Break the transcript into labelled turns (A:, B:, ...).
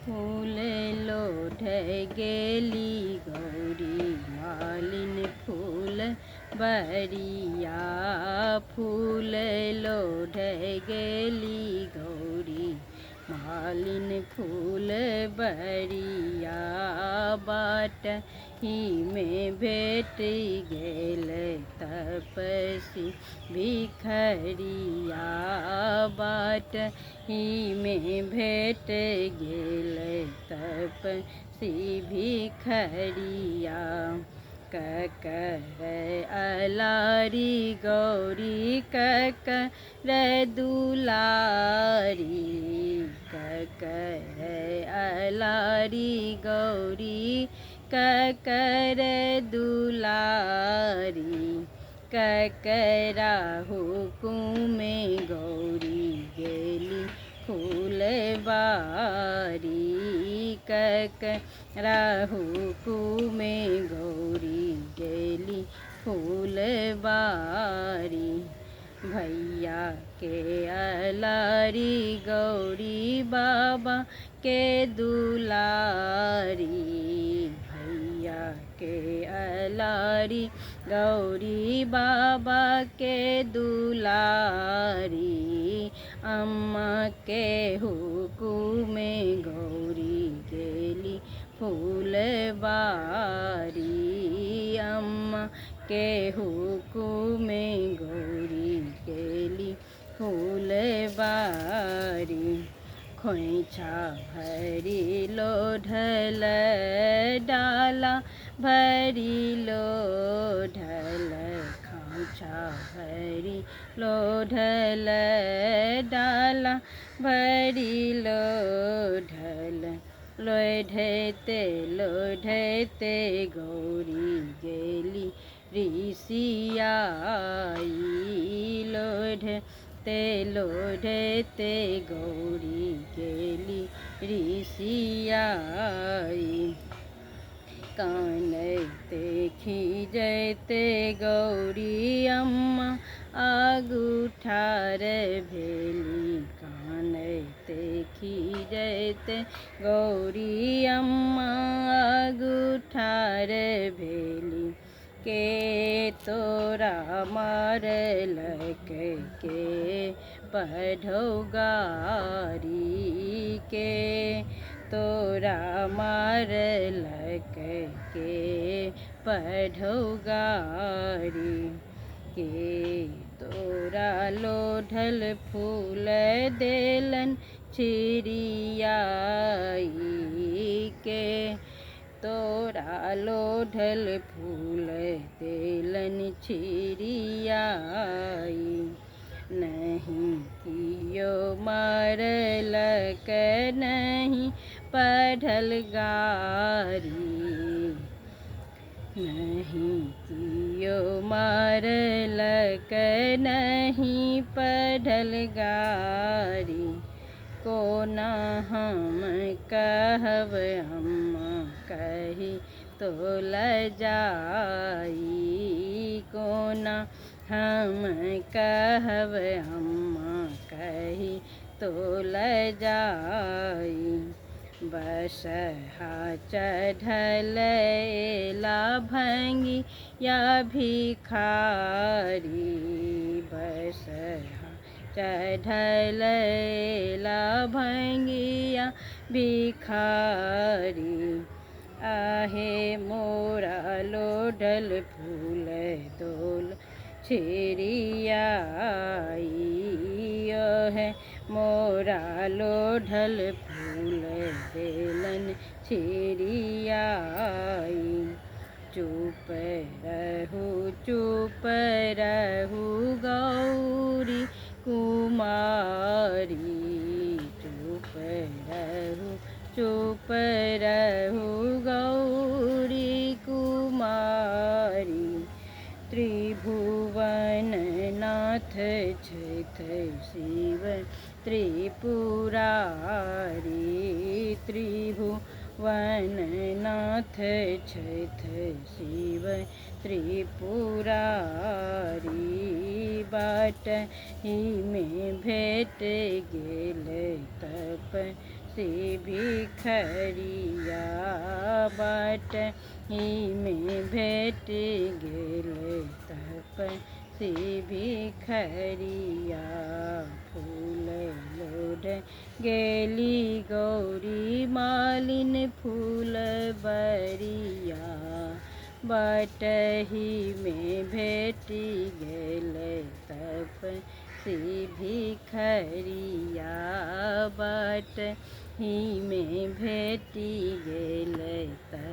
A: फूल लोढ़ गेली गौरी मालिन फूल बरिया। फूल लोढ़ गेली गौरी मालिन फूल बरिया। बाट ही में भेट गेल तपसी भिखरिया। बाट ही में भेट गेल तपसी भिखरिया। ककर अलारी गौरी ककर दुलारी। ककर अलारी गौरी ककर दुलारी। ककरा हुकुमे गौरी गेली फूलबारी। ककरा हुकुमे गौरी गेली फूलबारी। भैया के अलारी गौरी बाबा के दुलारी। भैया के अलारी गौरी बाबा के दुलारी। अम्मा के हुकुमे गौरी गेली फूलबारी। अम्मा के हुकुमे गौरी गेली फूलबारी। खोइछा भरी लोढ़ल डाला भरी लोढ़ल। खोइछा भरी लोढ़ल डाला भरी लोढ़ल। लोढ़ते लोढ़ते गौरी गेली ऋषियाई। लोढ़ते लोढ़ते गौरी गेली ऋषियाई। कानते खिजते गौरी अम्मा आगू ठार भेली। कानते खिजते गौरी अम्मा आगू ठार भेली। के तोरा मारलक के पढ़ौगारी। के तोरा मारलक के पढ़ौगारी। के तोरा लोढ़ल फूल देलन छिड़ियाई। के तोरा लोढ़ल फूल देलन छिड़ियाई। नहीं कियो मारलक नहीं पढ़ल गारी। नहीं कियो मारलक नहीं पढ़ल गारी। कोना हम कहब अम्मा कही तो लजाई। कोना हम कहब अम्मा कही तो लजाई। बसहा चढ़ल एला भंगी या भिखारी। बसहा चढ़ल एला भंगिया भिखारी। आहे मोरा लोढ़ल फूल दोल छिड़ियाई। है मोरा लोढ़ल फूल देलन छिड़ियाई। चुप रहू गौरी कुमारी। चुप रहू गौरी कुमारी। त्रिभुवन नाथ छथ शिव त्रिपुरारी। त्रिभुवन नाथ छथ शिव त्रिपुरारी। बाट ही में भेट गेल तप से भिखरिया बाट ही में भेट गेले तप से भिखरिया फूल लोढ़ गेली गौरी मालिन फूल बरिया बटही में भेटी गेले तप से भिखरिया बटही में भेटी गेले तप